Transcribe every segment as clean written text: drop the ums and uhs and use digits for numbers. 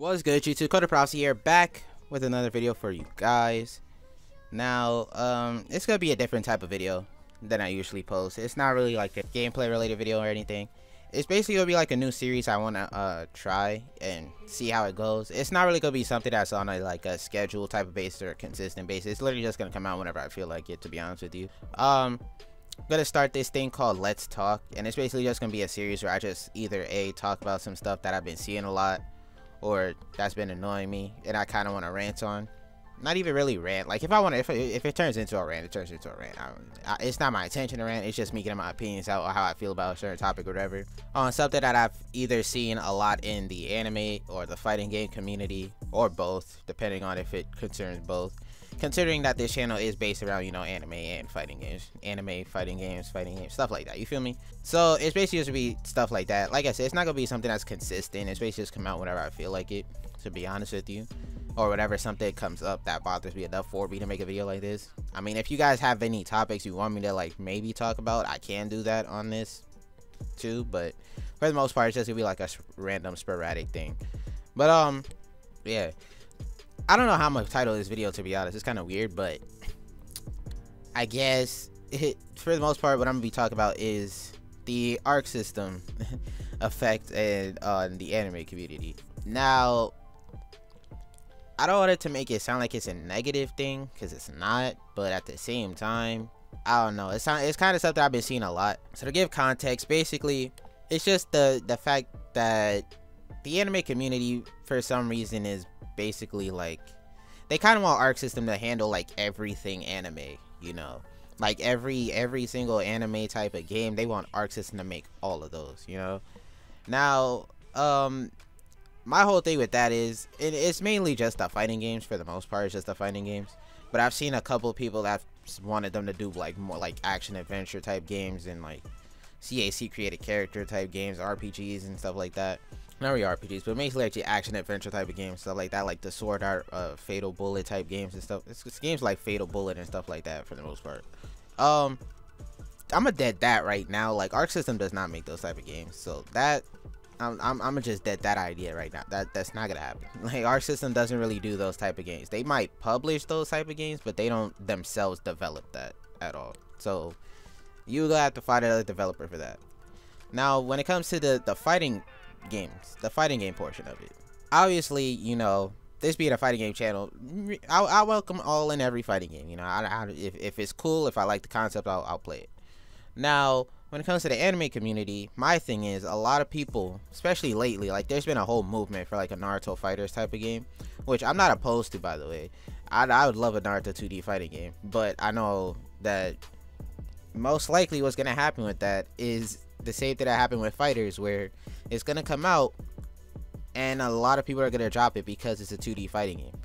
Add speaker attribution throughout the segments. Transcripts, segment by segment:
Speaker 1: What's good, YouTube? CodedProphecy here, back with another video for you guys. Now, it's gonna be a different type of video than I usually post. It's not really like a gameplay related video or anything. It's basically gonna be like a new series I wanna try and see how it goes. It's not really gonna be something that's on a like a schedule type of basis or a consistent basis. It's literally just gonna come out whenever I feel like it, to be honest with you. I'm gonna start this thing called Let's Talk, and it's basically just gonna be a series where I just either talk about some stuff that I've been seeing a lot, or that's been annoying me and I kind of want to rant on. Not even really rant, like if it turns into a rant, it turns into a rant. It's not my intention to rant, it's just me getting my opinions out or how I feel about a certain topic or whatever, on something that I've either seen a lot in the anime or the fighting game community, or both, depending on if it concerns both, considering that this channel is based around, you know, anime and fighting games, fighting games, stuff like that, you feel me? So it's basically just to be stuff like that. Like I said, it's not gonna be something that's consistent. It's basically just come out whenever I feel like it, to be honest with you, or whenever something comes up that bothers me enough for me to make a video like this. I mean, if you guys have any topics you want me to like maybe talk about, I can do that on this too, but for the most part it's just gonna be like a random sporadic thing. But yeah, I don't know how I'm gonna title this video, to be honest. It's kind of weird, but I guess for the most part what I'm gonna be talking about is the Arcsystem effect and on the anime community. Now, I don't want it to make it sound like it's a negative thing, because it's not, but at the same time, I don't know, it's kind of something I've been seeing a lot. So to give context, basically it's just the fact that the anime community for some reason is basically like, they kind of want Arcsystem to handle like everything anime, you know, like every single anime type of game, they want Arcsystem to make all of those, you know. Now my whole thing with that is it's mainly just the fighting games. For the most part, it's just the fighting games, but I've seen a couple of people that wanted them to do like more like action adventure type games and like CAC created character type games, RPGs and stuff like that. Not really RPGs, but basically actually action adventure type of games, stuff like that, like the Sword Art, Fatal Bullet type games and stuff. It's games like Fatal Bullet and stuff like that for the most part. I'm a dead that right now. Like Arcsystem does not make those type of games, so that I'm just dead that idea right now. That's not gonna happen. Like Arcsystem doesn't really do those type of games. They might publish those type of games, but they don't themselves develop that at all. So you have to find another developer for that. Now, when it comes to the fighting games, the fighting game portion of it, obviously, you know, this being a fighting game channel, I welcome all and every fighting game. You know, if it's cool, if I like the concept, I'll play it. Now, when it comes to the anime community, my thing is, a lot of people, especially lately, like there's been a whole movement for like a Naruto Fighters type of game, which I'm not opposed to, by the way. I would love a Naruto 2D fighting game, but I know that most likely what's gonna happen with that is the same thing that happened with Fighters, where it's gonna come out and a lot of people are gonna drop it because it's a 2D fighting game.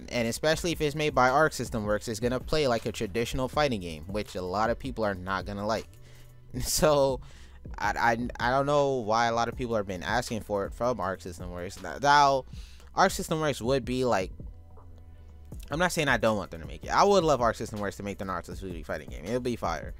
Speaker 1: And especially if it's made by Arcsystem Works, it's gonna play like a traditional fighting game, which a lot of people are not gonna like. So I don't know why a lot of people have been asking for it from Arcsystem Works. Now Arcsystem Works would be like, I'm not saying I don't want them to make it. I would love Arcsystem Works to make the Naruto 2D fighting game. It would be fire.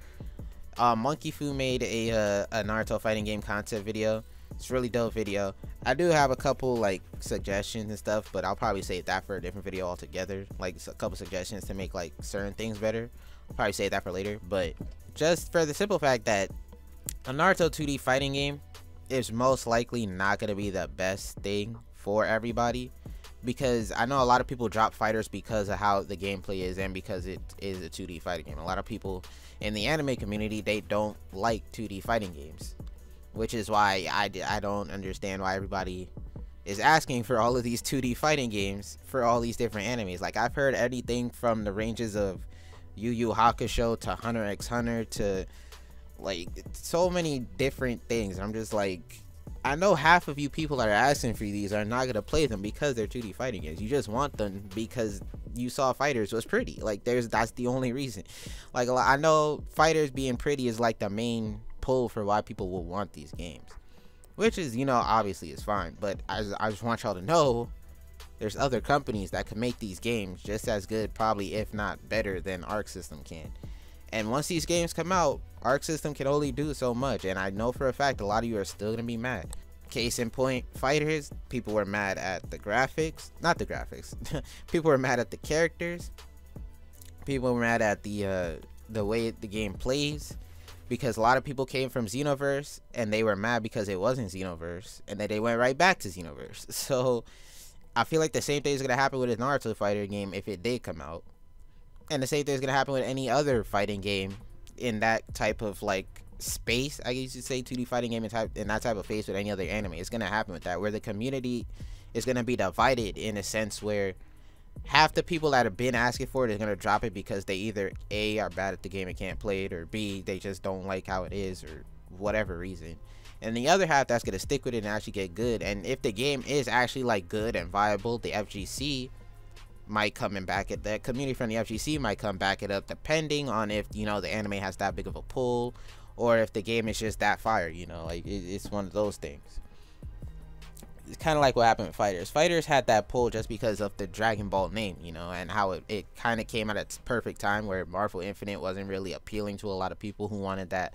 Speaker 1: Monkey Fu made a Naruto fighting game concept video. It's a really dope video. I do have a couple like suggestions and stuff, but I'll probably save that for a different video altogether. Like a couple suggestions to make like certain things better. I'll probably save that for later. But just for the simple fact that a Naruto 2D fighting game is most likely not going to be the best thing for everybody, because I know a lot of people drop Fighters because of how the gameplay is and because it is a 2D fighting game. A lot of people in the anime community, they don't like 2D fighting games, which is why I don't understand why everybody is asking for all of these 2D fighting games for all these different animes. Like I've heard anything from the ranges of Yu Yu Hakusho to Hunter x Hunter to like so many different things. I'm just like, I know half of you people that are asking for these are not gonna play them because they're 2D fighting games. You just want them because you saw Fighters was pretty. Like that's the only reason. Like I know Fighters being pretty is like the main pull for why people will want these games, which is, you know, obviously is fine. But I just want y'all to know there's other companies that can make these games just as good, probably if not better than Arcsystem can. And once these games come out, Arcsystem can only do so much, and I know for a fact a lot of you are still gonna be mad. Case in point, Fighters, people were mad at the graphics, not the graphics. People were mad at the characters. People were mad at the way the game plays, because a lot of people came from Xenoverse and they were mad because it wasn't Xenoverse, and then they went right back to Xenoverse. So I feel like the same thing is gonna happen with a Naruto fighter game if it did come out, and the same thing is gonna happen with any other fighting game in that type of like space, I guess you'd say, 2D fighting game in that type of phase with any other anime. It's gonna happen with that, where the community is gonna be divided in a sense where half the people that have been asking for it is gonna drop it because they either A, are bad at the game and can't play it, or B, they just don't like how it is, or whatever reason. And the other half that's gonna stick with it and actually get good. And if the game is actually like good and viable, the FGC might come and back it. The community from the FGC might come back it up, depending on if, you know, the anime has that big of a pull, or if the game is just that fire, you know, like it's one of those things. It's kind of like what happened with Fighters. Fighters had that pull just because of the Dragon Ball name, you know, and how it kind of came at its perfect time, where Marvel Infinite wasn't really appealing to a lot of people who wanted that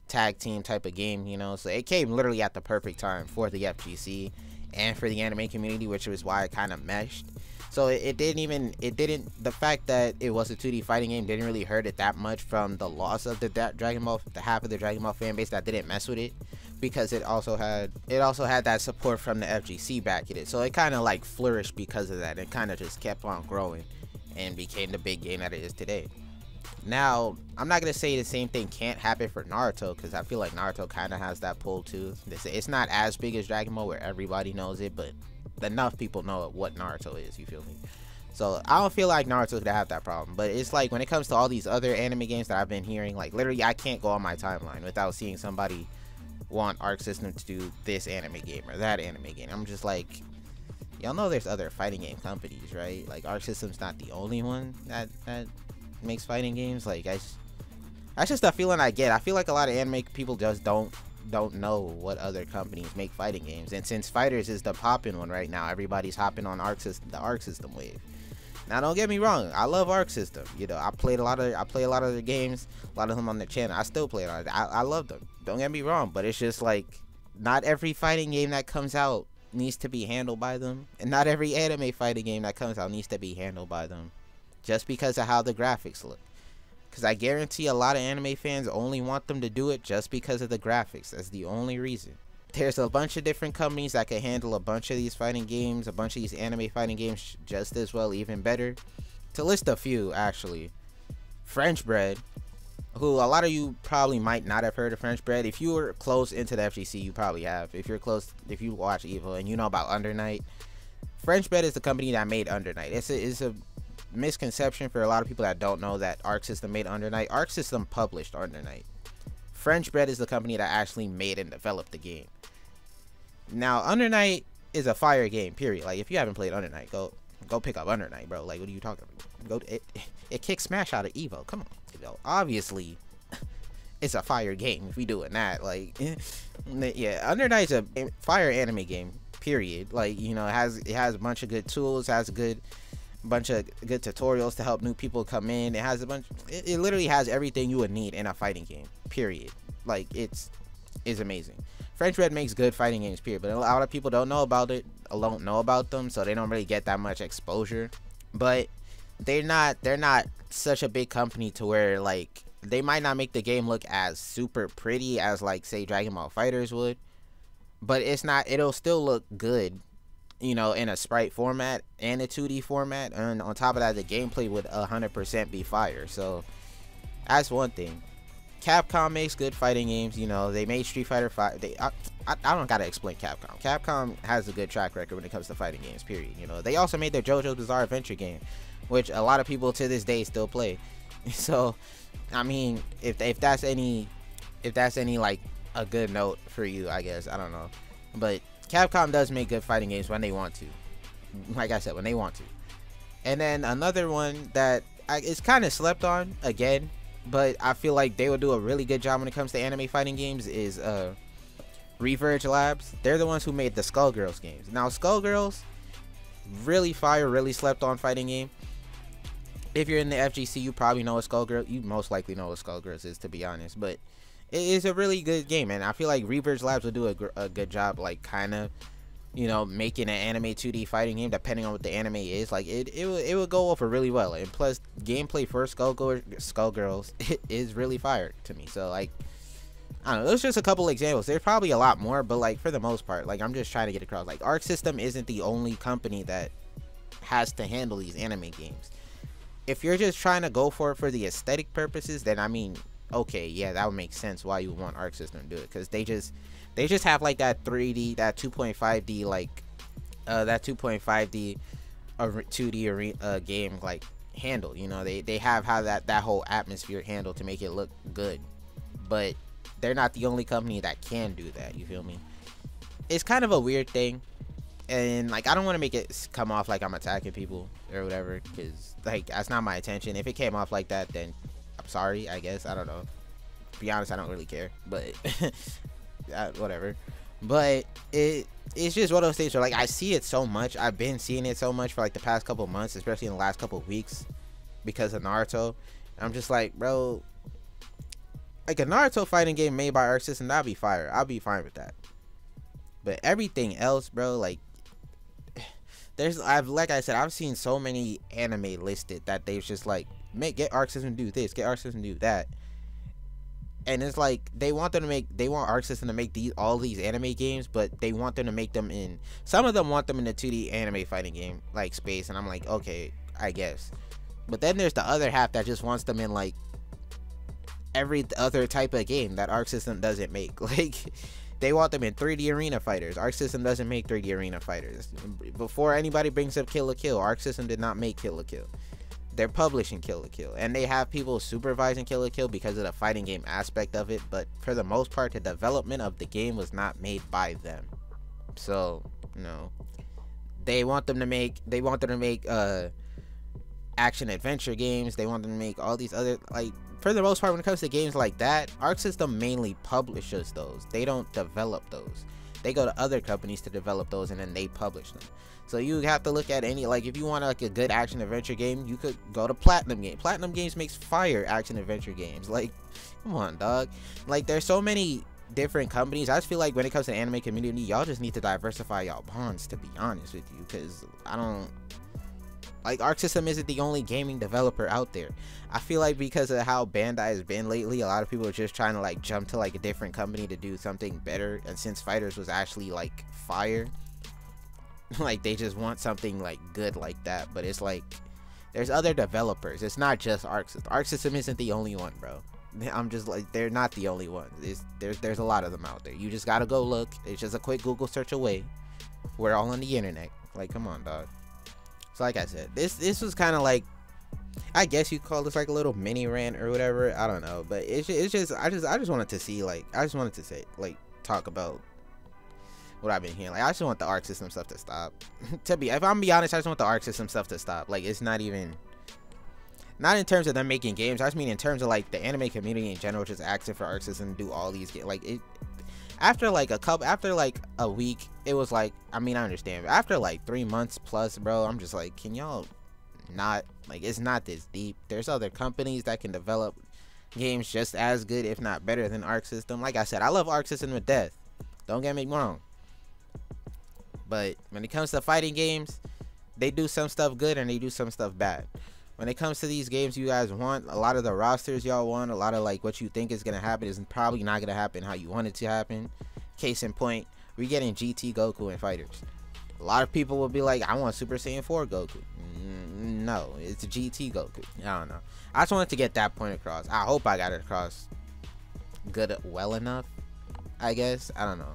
Speaker 1: tag team type of game, you know. So it came literally at the perfect time for the FGC and for the anime community, which was why it kind of meshed. So the fact that it was a 2D fighting game didn't really hurt it that much from the loss of the Dragon Ball, the half of the Dragon Ball fan base that didn't mess with it, because it also had that support from the FGC backing it. So it kind of like flourished because of that. It kind of just kept on growing and became the big game that it is today. Now, I'm not gonna say the same thing can't happen for Naruto, because I feel like Naruto kind of has that pull too. It's not as big as Dragon Ball where everybody knows it, but enough people know what Naruto is, you feel me? So I don't feel like Naruto's gonna have that problem. But it's like when it comes to all these other anime games that I've been hearing, like literally I can't go on my timeline without seeing somebody want Arcsystem to do this anime game or that anime game. I'm just like, y'all know there's other fighting game companies, right? Like Arcsystem's not the only one that makes fighting games. Like that's just a feeling I get. I feel like a lot of anime people just don't know what other companies make fighting games. And since Fighters is the poppin' one right now, everybody's hopping on the Arcsystem wave. Now don't get me wrong, I love Arcsystem. You know, I play a lot of their games, a lot of them on the channel. I still play it. I love them. Don't get me wrong, but it's just like not every fighting game that comes out needs to be handled by them, and not every anime fighting game that comes out needs to be handled by them, just because of how the graphics look. Because I guarantee a lot of anime fans only want them to do it just because of the graphics. That's the only reason. There's a bunch of different companies that can handle a bunch of these fighting games, a bunch of these anime fighting games just as well, even better. To list a few, actually, French Bread, who a lot of you probably might not have heard of French Bread. If you were close into the FGC, you probably have. If you're close, if you watch Evo and you know about Under Night, French Bread is the company that made Under Night. It's a misconception for a lot of people that don't know that Arcsystem made Under Night. Arcsystem published Under Night. French Bread is the company that actually made and developed the game. Now, Under Night is a fire game, period. Like, if you haven't played Under Night, go pick up Under Night, bro. Like, what are you talking about? It kicks Smash out of Evo. Come on, you know, obviously it's a fire game if we doing that. Like, yeah, Under Night's a fire anime game, period. Like, you know, it has a bunch of good tools, has a bunch of good tutorials to help new people come in. It has it literally has everything you would need in a fighting game, period. Like, it's amazing. French Bread makes good fighting games, period, but a lot of people don't know about it, don't know about them, so they don't really get that much exposure. But they're not such a big company to where, like, they might not make the game look as super pretty as, like, say Dragon Ball Fighters would, but it'll still look good, you know, in a sprite format and a 2D format, and on top of that, the gameplay would 100% be fire. So that's one thing. Capcom makes good fighting games. You know, they made Street Fighter 5. I don't gotta explain Capcom. Capcom has a good track record when it comes to fighting games, period. You know, they also made their JoJo's Bizarre Adventure game, which a lot of people to this day still play. So, I mean, if that's any like a good note for you, I guess, I don't know. But Capcom does make good fighting games when they want to. Like I said, when they want to. And then another one that is kind of slept on again, but I feel like they would do a really good job when it comes to anime fighting games, is Reverge Labs. They're the ones who made the Skullgirls games. Now, Skullgirls, really fire, really slept on fighting game. If you're in the FGC, you probably know what Skullgirls, you most likely know what Skullgirls is, to be honest. But it is a really good game, and I feel like Reverse Labs will do a good job, like kind of, you know, making an anime 2D fighting game, depending on what the anime is. Like it would go over really well, and plus gameplay for Skullgirls is really fire to me. So like, I don't know, those are just a couple examples. There's probably a lot more, but like for the most part, like I'm just trying to get across, like Arcsystem isn't the only company that has to handle these anime games. If you're just trying to go for it for the aesthetic purposes, then I mean, okay, yeah, that would make sense why you would want Arcsystem to do it, because they just have like that 3D, that 2.5D, like that 2.5D 2D game like handled. You know, they have how that whole atmosphere handled to make it look good, but they're not the only company that can do that. You feel me? It's kind of a weird thing, and like I don't want to make it come off like I'm attacking people or whatever, because like that's not my intention. If it came off like that, then I'm sorry, I guess. I don't know, to be honest, I don't really care, but whatever. But it's just one of those things where like I see it so much. I've been seeing it so much for like the past couple months, especially in the last couple weeks, because of Naruto. I'm just like, bro, like a Naruto fighting game made by Arcsystem, that'd be fire. I'll be fine with that. But everything else, bro, like like I said, I've seen so many anime listed that they've just like get Arcsystem to do this, get Arcsystem to do that. And it's like they want Arcsystem to make all these anime games, but they want them to make them in, some of them want them in the 2D anime fighting game like space, and I'm like, okay, I guess. But then there's the other half that just wants them in like every other type of game that Arcsystem doesn't make. Like they want them in 3D arena fighters. Arcsystem doesn't make 3D arena fighters. Before anybody brings up Kill la Kill, Arcsystem did not make Kill la Kill. They're publishing Kill la Kill, and they have people supervising Kill la Kill because of the fighting game aspect of it, but for the most part the development of the game was not made by them. So no, they want them to make action adventure games. They want them to make all these other, like, for the most part when it comes to games like that, Arcsystem mainly publishes those. They don't develop those. They go to other companies to develop those, and then they publish them. So you have to look at any, like, if you want like a good action adventure game, you could go to Platinum Games. Platinum Games makes fire action adventure games. Like, come on, dog. Like, there's so many different companies. I just feel like when it comes to the anime community, y'all just need to diversify y'all bonds, to be honest with you, because I don't, like, Arcsystem isn't the only gaming developer out there. I feel like because of how Bandai has been lately, a lot of people are just trying to like jump to like a different company to do something better, and since Fighters was actually like fire, like they just want something like good like that. But it's like there's other developers. It's not just Arcsystem. Arcsystem isn't the only one, bro. I'm just like, they're not the only one. There's a lot of them out there. You just gotta go look. It's just a quick Google search away. We're all on the internet. Like, come on, dog. So like I said, this was kind of like, I guess you call this like a little mini rant or whatever. I don't know, but it's just I just wanted to see, like, I just wanted to say, like, talk about what I've been hearing. Like, I just want the Arcsystem stuff to stop. If I'm be honest, I just want the Arcsystem stuff to stop. Like, it's not even, not in terms of them making games. I just mean in terms of like the anime community in general just asking for Arcsystem to do all these games. Like, it, after like a week, it was like, I mean, I understand, but after like 3 months plus, bro, I'm just like, can y'all not, like, it's not this deep. There's other companies that can develop games just as good, if not better, than Arcsystem. Like I said, I love Arcsystem to death, don't get me wrong, but when it comes to fighting games, they do some stuff good and they do some stuff bad. When it comes to these games you guys want, a lot of the rosters y'all want, a lot of like what you think is gonna happen is probably not gonna happen how you want it to happen. Case in point, we're getting GT Goku in Fighters. A lot of people will be like, I want Super Saiyan 4 Goku. No, it's GT Goku. I don't know. I just wanted to get that point across. I hope I got it across well enough, I guess. I don't know.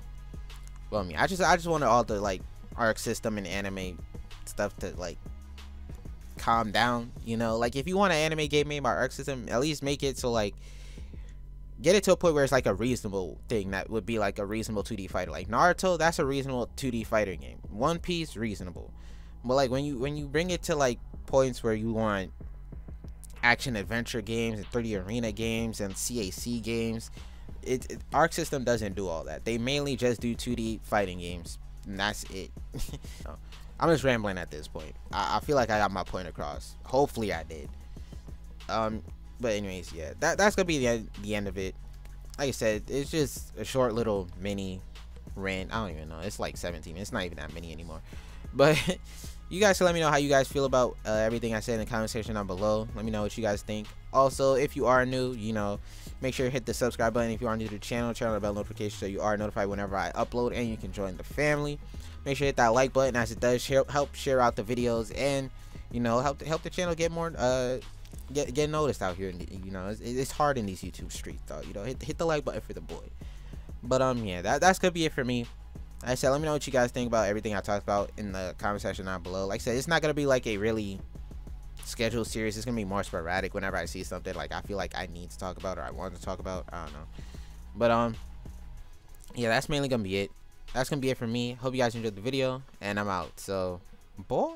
Speaker 1: Well, I mean, I just wanted all the like Arcsystem and anime stuff to like calm down, you know. Like, if you want an anime game made by Arcsystem, at least make it so like, get it to a point where it's like a reasonable thing that would be like a reasonable 2D fighter. Like Naruto, that's a reasonable 2D fighter game. One Piece, reasonable. But like when you bring it to like points where you want action adventure games and 3D arena games and CAC games, Arcsystem doesn't do all that. They mainly just do 2D fighting games, and that's it. I'm just rambling at this point. I feel like I got my point across. Hopefully I did. But anyways, yeah, that's gonna be the end of it. like I said, it's just a short little mini rant. I don't even know, it's like 17 minutes. It's not even that many anymore. But you guys can let me know how you guys feel about everything I said in the comment section down below. Let me know what you guys think. Also, if you are new, you know, make sure you hit the subscribe button. If you are new to the channel, turn on the bell notification so you are notified whenever I upload, and you can join the family. Make sure you hit that like button, as it does help share out the videos, and you know, help the channel get more get noticed out here. You know, it's hard in these YouTube streets, though. You know, hit the like button for the boy. But yeah, that's gonna be it for me. Like I said, let me know what you guys think about everything I talked about in the comment section down below. Like I said, it's not gonna be like a really scheduled series. It's gonna be more sporadic whenever I see something like I feel like I need to talk about or I want to talk about. I don't know. But yeah, that's mainly gonna be it. That's gonna be it for me. Hope you guys enjoyed the video, and I'm out. So, boy.